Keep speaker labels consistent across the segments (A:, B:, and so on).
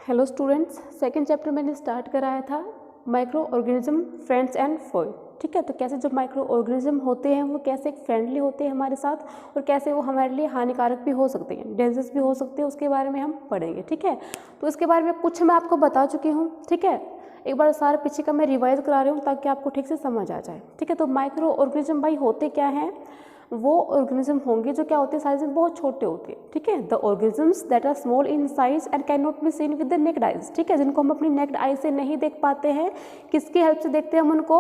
A: Hello students, second chapter मैंने start कराया था micro organism friends and Foy. ठीक है, तो कैसे जो माइक्रो ऑर्गेनिज्म होते हैं वो कैसे फ्रेंडली होते हैं हमारे साथ और कैसे वो हमारे लिए हानिकारक भी हो सकते हैं, डेंजरस भी हो सकते हैं, उसके बारे में हम पढ़ेंगे। ठीक है, तो इसके बारे में कुछ मैं आपको बता चुकी हूँ। ठीक है, एक बार सारा पीछे का मैं रिवाइज करा रही हूँ ताकि आपको ठीक से समझ आ जाए। ठीक है, तो माइक्रो ऑर्गेनिज्म भाई होते क्या हैं? वो ऑर्गेनिज्म होंगे जो क्या होते हैं, साइज में बहुत छोटे होते हैं। ठीक है, the organisms that are small in size and can not be seen with the naked eyes. ठीक है, जिनको हम अपनी नेक्ड आई से नहीं देख पाते हैं। किसकी हेल्प से देखते हैं हम उनको?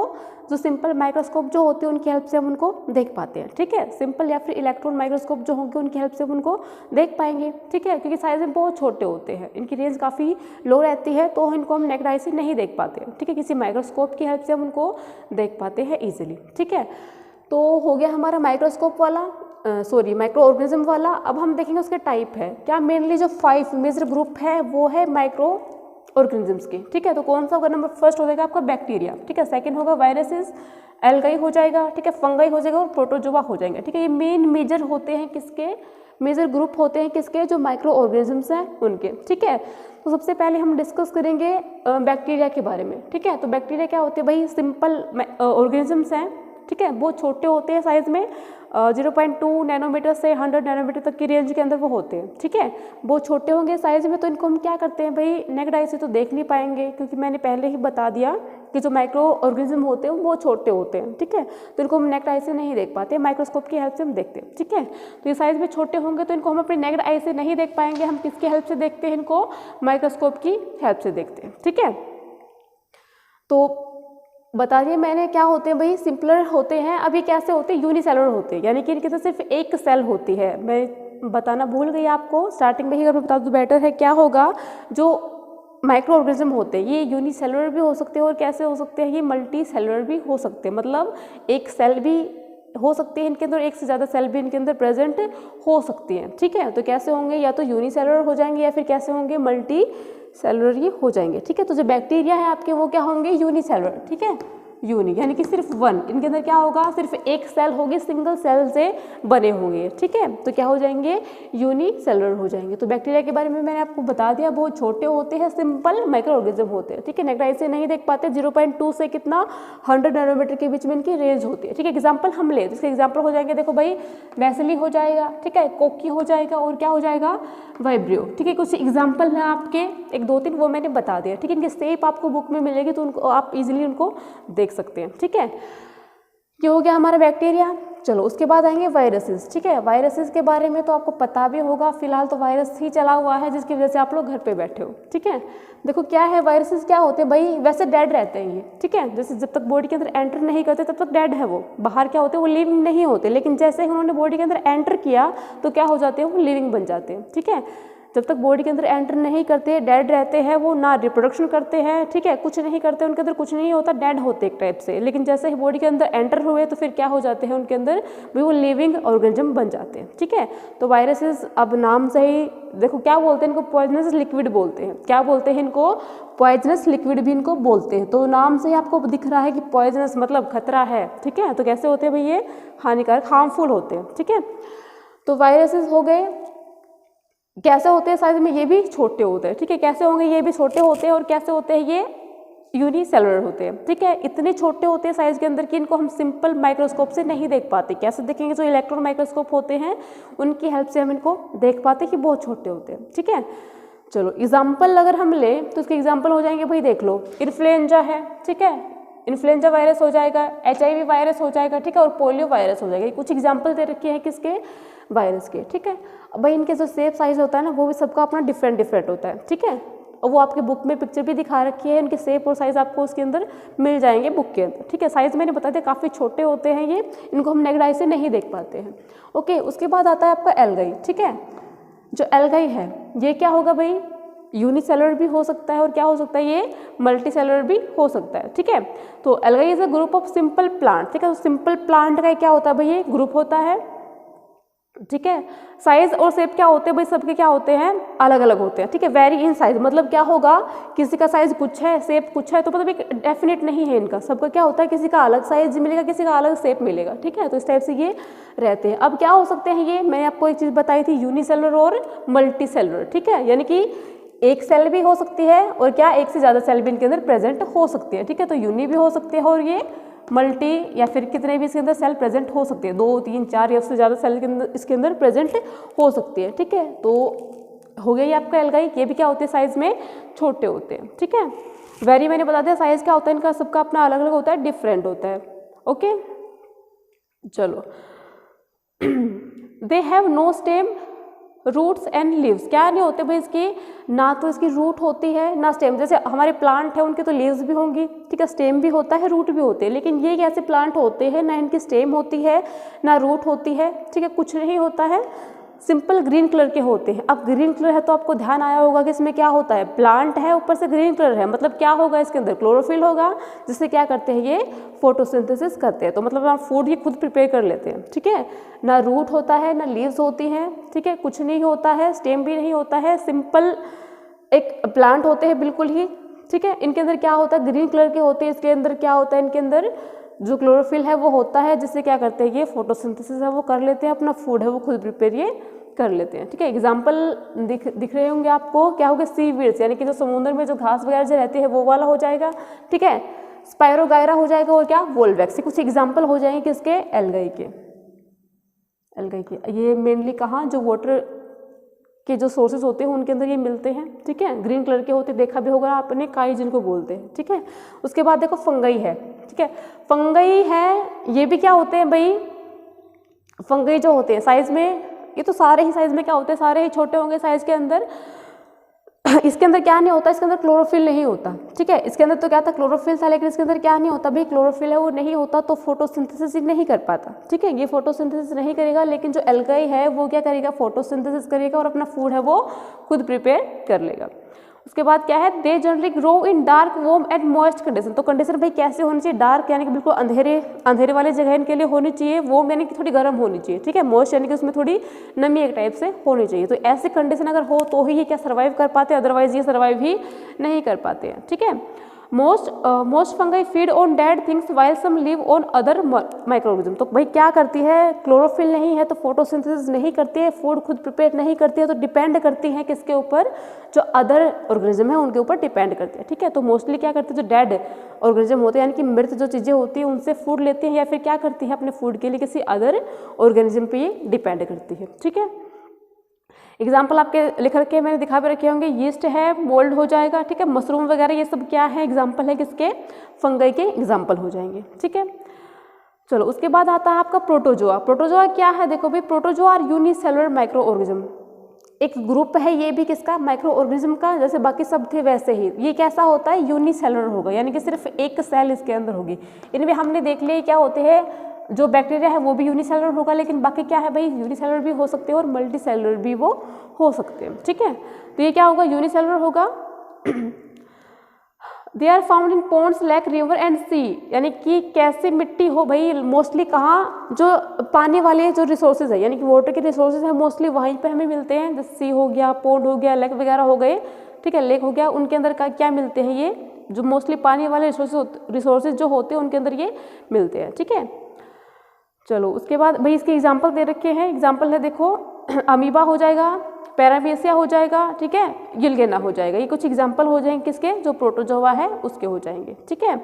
A: जो सिंपल माइक्रोस्कोप जो होते हैं उनकी हेल्प से हम उनको देख पाते हैं। ठीक है, सिंपल या फिर इलेक्ट्रॉन माइक्रोस्कोप जो होंगे उनकी हेल्प से हम उनको देख पाएंगे। ठीक है, क्योंकि साइज में बहुत छोटे होते हैं, इनकी रेंज काफ़ी लो रहती है, तो इनको हम नेक्ड आई से नहीं देख पाते हैं। ठीक है, किसी माइक्रोस्कोप की हेल्प से हम उनको देख पाते हैं ईजिली। ठीक है, तो हो गया हमारा माइक्रोस्कोप वाला माइक्रो ऑर्गेनिज्म वाला। अब हम देखेंगे उसके टाइप है क्या। मेनली जो 5 मेजर ग्रुप है वो है माइक्रो ऑर्गेनिजम्स के। ठीक है, तो कौन सा होगा? नंबर फर्स्ट हो जाएगा आपका बैक्टीरिया। ठीक है, सेकंड होगा वायरसेस, एल्गाई हो जाएगा। ठीक है, फंगाई हो जाएगा और प्रोटोजोआ हो जाएंगे। ठीक है, ये मेन मेजर होते हैं किसके? मेजर ग्रुप होते हैं किसके? जो माइक्रो ऑर्गेनिजम्स हैं उनके। ठीक है, तो सबसे पहले हम डिस्कस करेंगे बैक्टीरिया के बारे में। ठीक है, तो बैक्टीरिया क्या होते हैं भाई? सिंपल ऑर्गेनिजम्स हैं। ठीक है, बहुत छोटे होते हैं साइज में, 0.2 नैनोमीटर से 100 नैनोमीटर तक की रेंज के अंदर वो होते हैं। ठीक है, बहुत छोटे होंगे साइज में, तो इनको हम क्या करते हैं भाई? नेक्ड आई से तो देख नहीं पाएंगे, क्योंकि मैंने पहले ही बता दिया कि जो माइक्रो ऑर्गेनिज्म होते हैं वो बहुत छोटे होते हैं। ठीक है, तो इनको हम नेक्ड आई से नहीं देख पाते, माइक्रोस्कोप की हेल्प से हम देखते हैं। ठीक है, तो ये साइज में छोटे होंगे तो इनको हम अपनी नेक्ड आई से नहीं देख पाएंगे, हम किसकी हेल्प से देखते हैं? इनको माइक्रोस्कोप की हेल्प से देखते हैं। ठीक है, तो बता दिए मैंने क्या होते हैं भाई? सिंपलर होते हैं। अभी कैसे होते हैं? यूनिसेलुलर होते हैं, यानी कि इनके तो सिर्फ एक सेल होती है। मैं बताना भूल गई आपको स्टार्टिंग में ही, अगर मैं बता दूँ बेटर है। क्या होगा? जो माइक्रो ऑर्गेनिज्म होते हैं ये यूनिसेलुलर भी हो सकते हैं और कैसे हो सकते हैं? ये मल्टी सेलुलर भी हो सकते हैं, मतलब एक सेल भी हो सकती है इनके अंदर, एक से ज़्यादा सेल भी इनके अंदर प्रेजेंट हो सकती हैं। ठीक है, तो कैसे होंगे? या तो यूनिसेलुलर हो जाएंगे या फिर कैसे होंगे? मल्टी सेलुलर ये हो जाएंगे। ठीक है, तो जो बैक्टीरिया है आपके वो क्या होंगे? यूनिसेलुलर। ठीक है, यूनिक यानी कि सिर्फ वन। इनके अंदर क्या होगा? सिर्फ एक सेल होगी, सिंगल सेल से बने होंगे। ठीक है, तो क्या हो जाएंगे? यूनिसेलुलर हो जाएंगे। तो बैक्टीरिया के बारे में मैंने आपको बता दिया, बहुत छोटे होते हैं, सिंपल माइक्रो ऑर्गेनिज्म होते हैं। ठीक है, नेक्ड आई से नहीं देख पाते, 0.2 से कितना 100 नैनोमीटर के बीच में इनकी रेंज होती है। ठीक है, एग्जाम्पल हम ले, इसके एग्जाम्पल हो जाएंगे, देखो भाई, वैसली हो जाएगा। ठीक है, कोकी हो जाएगा और क्या हो जाएगा? वाइब्रियो। ठीक है, कुछ एग्जाम्पल है आपके, 1-2-3 वो मैंने बता दिया। ठीक है, इनकी शेप आपको बुक में मिलेगी तो उनको आप इजीली उनको देख सकते हैं। ठीक है, ये हो गया हमारा बैक्टीरिया। चलो उसके बाद आएंगे वायरसेस। ठीक है, वायरसेस के बारे में तो आपको पता भी होगा, फिलहाल तो वायरस ही चला हुआ है जिसकी वजह से आप लोग घर पे बैठे हो। ठीक है, देखो क्या है वायरसेस, क्या होते हैं भाई? वैसे डेड रहते हैं ये। ठीक है, जैसे जब तक बॉडी के अंदर एंटर नहीं करते तब तक डेड है वो, बाहर क्या होते हैं? वो लिविंग नहीं होते, लेकिन जैसे ही उन्होंने बॉडी के अंदर एंटर किया तो क्या हो जाते हैं? वो लिविंग बन जाते हैं। ठीक है, जब तक बॉडी के अंदर एंटर नहीं करते डेड रहते हैं वो, ना रिप्रोडक्शन करते हैं। ठीक है, कुछ नहीं करते, उनके अंदर कुछ नहीं होता, डेड होते एक टाइप से। लेकिन जैसे ही बॉडी के अंदर एंटर हुए तो फिर क्या हो जाते हैं? उनके अंदर भी वो लिविंग ऑर्गेनिज्म बन जाते हैं। ठीक है, तो वायरसेस अब नाम से ही देखो क्या बोलते हैं इनको? पॉइजनस लिक्विड बोलते हैं। क्या बोलते हैं इनको? पॉइजनस लिक्विड भी इनको बोलते हैं। तो नाम से ही आपको दिख रहा है कि पॉइजनस मतलब खतरा है। ठीक है, तो कैसे होते हैं भाई? ये हानिकारक, हार्मफुल होते हैं। ठीक है, तो वायरसेस हो गए। कैसे होते हैं? साइज में ये भी छोटे होते हैं। ठीक है, कैसे होंगे? ये भी छोटे होते हैं। और कैसे होते हैं? ये यूनिसेलुलर होते हैं। ठीक है, इतने छोटे होते हैं साइज के अंदर कि इनको हम सिंपल माइक्रोस्कोप से नहीं देख पाते। कैसे देखेंगे? जो इलेक्ट्रॉन माइक्रोस्कोप होते हैं उनकी हेल्प से हम इनको देख पाते कि बहुत छोटे होते हैं। ठीक है, चलो एग्जाम्पल अगर हम ले तो इसके एग्जाम्पल हो जाएंगे भाई, देख लो, इन्फ्लुएंजा है। ठीक है, इन्फ्लुएंजा वायरस हो जाएगा, HIV वायरस हो जाएगा। ठीक है, और पोलियो वायरस हो जाएगा। कुछ एग्जाम्पल दे रखे हैं किसके? वायरस के। ठीक है, अब भाई इनके जो शेप साइज होता है ना वो भी सबका अपना डिफरेंट होता है। ठीक है, और वो आपके बुक में पिक्चर भी दिखा रखी है, इनके शेप और साइज आपको उसके अंदर मिल जाएंगे बुक के अंदर। ठीक है, साइज मैंने बता दिया काफ़ी छोटे होते हैं ये, इनको हम नेक्ड आई से नहीं देख पाते हैं। ओके, उसके बाद आता है आपका एल्गाई। ठीक है, जो एल्गाई है ये क्या होगा भाई? यूनिसेलुलर भी हो सकता है और क्या हो सकता है? ये मल्टी सेलुलर भी हो सकता है। ठीक है, तो algae is a group of simple plant. ठीक है, तो सिंपल प्लांट का क्या होता है भाई? ये ग्रुप होता है। ठीक है, साइज और शेप क्या होते हैं भाई? सबके क्या होते हैं? अलग अलग होते हैं। ठीक है, वेरी इन साइज, मतलब क्या होगा? किसी का साइज कुछ है, शेप कुछ है, तो मतलब एक डेफिनेट नहीं है इनका। सबका क्या होता है? किसी का अलग साइज मिलेगा, किसी का अलग शेप मिलेगा। ठीक है, तो इस टाइप से ये रहते हैं। अब क्या हो सकते हैं ये? मैंने आपको एक चीज़ बताई थी, यूनिसेलुलर और मल्टी सेलुलर। ठीक है, यानी कि एक सेल भी हो सकती है और क्या एक से ज़्यादा सेल भी इनके अंदर प्रेजेंट हो सकती है, ठीक है। तो यूनि भी हो सकते हैं और ये मल्टी या फिर कितने भी इसके अंदर सेल प्रेजेंट हो सकते हैं, 2, 3, 4 या उससे ज़्यादा सेल के अंदर इसके अंदर प्रेजेंट हो सकती है, ठीक है। तो हो गया ये आपका एल्गाई। ये भी क्या होते हैं, साइज में छोटे होते हैं, ठीक है। वेरी मैंने बता दिया साइज क्या होता है इनका, सबका अपना अलग अलग होता है, डिफरेंट होता है, ओके। चलो they have no stem roots and leaves, क्या नहीं होते भाई इसकी, ना तो इसकी रूट होती है ना स्टेम। जैसे हमारे प्लांट है उनके तो लीव्स भी होंगी, ठीक है, स्टेम भी होता है, रूट भी होते हैं, लेकिन ये कैसे प्लांट होते हैं, ना इनकी स्टेम होती है ना रूट होती है, ठीक है, कुछ नहीं होता है, सिंपल ग्रीन कलर के होते हैं। अब ग्रीन कलर है तो आपको ध्यान आया होगा कि इसमें क्या होता है, प्लांट है ऊपर से ग्रीन कलर है, मतलब क्या होगा इसके अंदर क्लोरोफिल होगा, जिससे क्या करते हैं ये फोटोसिंथेसिस करते हैं। तो मतलब आप फूड ये खुद प्रिपेयर कर लेते हैं, ठीक है। ना रूट होता है ना लीव्स होती हैं, ठीक है, कुछ नहीं होता है, स्टेम भी नहीं होता है, सिंपल एक प्लांट होते हैं बिल्कुल ही, ठीक है। इनके अंदर क्या होता है, ग्रीन कलर के होते हैं, इसके अंदर क्या होता है, इनके अंदर जो क्लोरोफिल है वो होता है, जिससे क्या करते हैं ये फोटोसिंथेसिस है वो कर लेते हैं, अपना फूड है वो खुद प्रिपेयर ये कर लेते हैं, ठीक है। एग्जाम्पल दिख रहे होंगे आपको, क्या होगा, सी वीड्स यानी कि जो समुद्र में जो घास वगैरह जो रहती है वो वाला हो जाएगा, ठीक है। स्पायरोगायरा हो जाएगा और क्या, वोल्वैक्स, कुछ एग्जाम्पल हो जाएंगे किसके, एल्गाई के। ये मेनली कहाँ, जो वाटर के जो सोर्सेज होते हैं उनके अंदर ये मिलते हैं, ठीक है। ग्रीन कलर के होते, देखा भी होगा आपने, काई जिनको बोलते हैं, ठीक है। उसके बाद देखो फंगई है, ठीक है। फंगई है, ये भी क्या होते हैं भाई, फंगई जो होते हैं साइज में, ये तो सारे ही साइज में क्या होते हैं, सारे ही छोटे होंगे साइज के अंदर। इसके अंदर क्या नहीं होता, इसके अंदर क्लोरोफिल नहीं होता, ठीक है। इसके अंदर तो क्या था, क्लोरोफिल था, लेकिन इसके अंदर क्या नहीं होता भाई, क्लोरोफिल है वो नहीं होता, तो फोटोसिंथेसिस नहीं कर पाता, ठीक है। ये फोटोसिंथेसिस नहीं करेगा, लेकिन जो एल्गाई है वो क्या करेगा, फोटोसिंथेसिस करेगा और अपना फूड है वो खुद प्रिपेयर कर लेगा। उसके बाद क्या है, they generally grow in dark warm and moist condition. तो कंडीशन भाई कैसे होनी चाहिए, डार्क यानी कि बिल्कुल अंधेरे वाले जगह इनके लिए होनी चाहिए, वार्म यानी कि थोड़ी गर्म होनी चाहिए, ठीक है, मॉइस्ट यानी कि उसमें थोड़ी नमी एक टाइप से होनी चाहिए। तो ऐसी कंडीशन अगर हो तो ही ये क्या सर्वाइव कर पाते हैं, अदरवाइज ये सर्वाइव ही नहीं कर पाते हैं, ठीक है। Most fungi feed on dead things while some live on other microorganism. तो भाई क्या करती है, क्लोरोफिल नहीं है तो फोटोसिंथेसिस नहीं करती है, फूड खुद प्रिपेयर नहीं करती है, तो डिपेंड करती है किसके ऊपर, जो अदर ऑर्गेनिज्म है उनके ऊपर डिपेंड करती है, ठीक है। तो मोस्टली क्या करती है, जो डेड ऑर्गेनिज्म होते हैं यानी कि मृत जो चीज़ें होती हैं उनसे फूड लेते हैं, या फिर क्या करती है अपने फूड के लिए किसी अदर ऑर्गेनिज्म पे ये डिपेंड करती है, ठीक है। एग्जाम्पल आपके लिख रखे मैंने दिखा भी रखे होंगे, यीस्ट है, मोल्ड हो जाएगा, ठीक है, मशरूम वगैरह ये सब क्या है, एग्जाम्पल है किसके, फंगई के एग्जाम्पल हो जाएंगे, ठीक है। चलो उसके बाद आता है आपका प्रोटोजोआ। प्रोटोजोआ क्या है, देखो भाई, protozoa are unicellular micro organism, एक ग्रुप है ये भी किसका, माइक्रो ऑर्गेनिज्म का, जैसे बाकी सब थे वैसे ही ये कैसा होता है, यूनिसेलुलर होगा, यानी कि सिर्फ एक सेल इसके अंदर होगी। इनमें हमने देख लिया क्या होते हैं, जो बैक्टीरिया है वो भी यूनिसेलुलर होगा, लेकिन बाकी क्या है भाई, यूनिसेलुलर भी हो सकते हैं और मल्टीसेलुलर भी वो हो सकते हैं, ठीक है। तो ये क्या होगा, यूनिसेलुलर होगा। They are found in ponds, lake, river and sea, यानी कि कैसी मिट्टी हो भाई, मोस्टली कहाँ, जो पानी वाले जो रिसोर्सेज है यानी कि वाटर के रिसोर्सेज है मोस्टली वहीं पे हमें मिलते हैं, जैसे सी हो गया, पॉन्ड हो गया, लेक वगैरह हो गए, ठीक है, लेक हो गया, उनके अंदर का क्या मिलते हैं, ये जो मोस्टली पानी वाले रिसोर्सेज जो होते हैं उनके अंदर ये मिलते हैं, ठीक है। चलो उसके बाद भाई इसके एग्जाम्पल दे रखे हैं, एग्जाम्पल है देखो, अमीबा हो जाएगा, पैरामेसिया हो जाएगा, ठीक है, यूग्लेना हो जाएगा, ये कुछ एग्जाम्पल हो जाएंगे किसके, जो प्रोटोजोआ है उसके हो जाएंगे, ठीक है।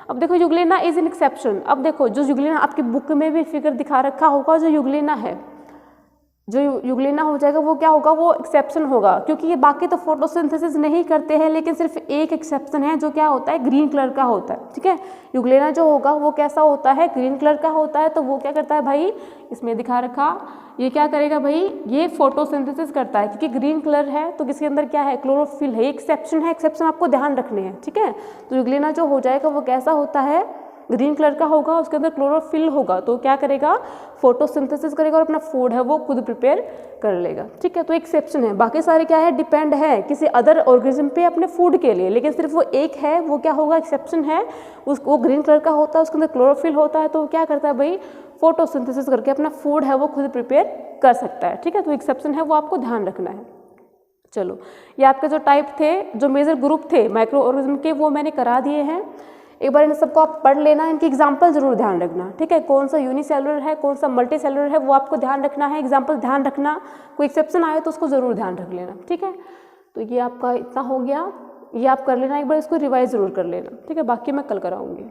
A: अब देखो यूग्लेना इज एन एक्सेप्शन। अब देखो जो यूग्लेना आपकी बुक में भी फिगर दिखा रखा होगा, जो यूग्लेना है, जो यूग्लेना हो जाएगा वो क्या होगा, वो एक्सेप्शन होगा, क्योंकि ये बाकी तो फोटोसिंथेसिस नहीं करते हैं, लेकिन सिर्फ एक एक्सेप्शन है जो क्या होता है, ग्रीन कलर का होता है, ठीक है। यूग्लेना जो होगा वो कैसा होता है, ग्रीन कलर का होता है, तो वो क्या करता है भाई, इसमें दिखा रखा, ये क्या करेगा भाई, ये फोटोसिंथेसिस करता है, क्योंकि ग्रीन कलर है तो किसके अंदर क्या है, क्लोरोफिल है, एक्सेप्शन है, एक्सेप्शन आपको ध्यान रखने हैं, ठीक है। तो यूग्लेना जो हो जाएगा वो कैसा होता है, ग्रीन कलर का होगा, उसके अंदर क्लोरोफिल होगा, तो क्या करेगा, फोटोसिंथेसिस करेगा और अपना फूड है वो खुद प्रिपेयर कर लेगा, ठीक है। तो एक्सेप्शन है, बाकी सारे क्या है, डिपेंड है किसी अदर ऑर्गेनिज्म पे अपने फूड के लिए, लेकिन सिर्फ वो एक है, वो क्या होगा, एक्सेप्शन है, वो ग्रीन कलर का होता है, उसके अंदर क्लोरोफिल होता है, तो क्या करता है भाई, फोटोसिंथेसिस करके अपना फूड है वो खुद प्रिपेयर कर सकता है, ठीक है। तो एक्सेप्शन है वो आपको ध्यान रखना है। चलो ये आपके जो टाइप थे, जो मेजर ग्रुप थे माइक्रो ऑर्गेनिज्म के, वो मैंने करा दिए हैं, एक बार इन सबको आप पढ़ लेना, इनकी एग्जाम्पल जरूर ध्यान रखना, ठीक है। कौन सा यूनिसेलुलर है, कौन सा मल्टीसेलुलर है, वो आपको ध्यान रखना है, एग्जाम्पल ध्यान रखना, कोई एक्सेप्शन आए तो उसको जरूर ध्यान रख लेना, ठीक है। तो ये आपका इतना हो गया, ये आप कर लेना, एक बार इसको रिवाइज ज़रूर कर लेना, ठीक है, बाकी मैं कल कराऊँगी।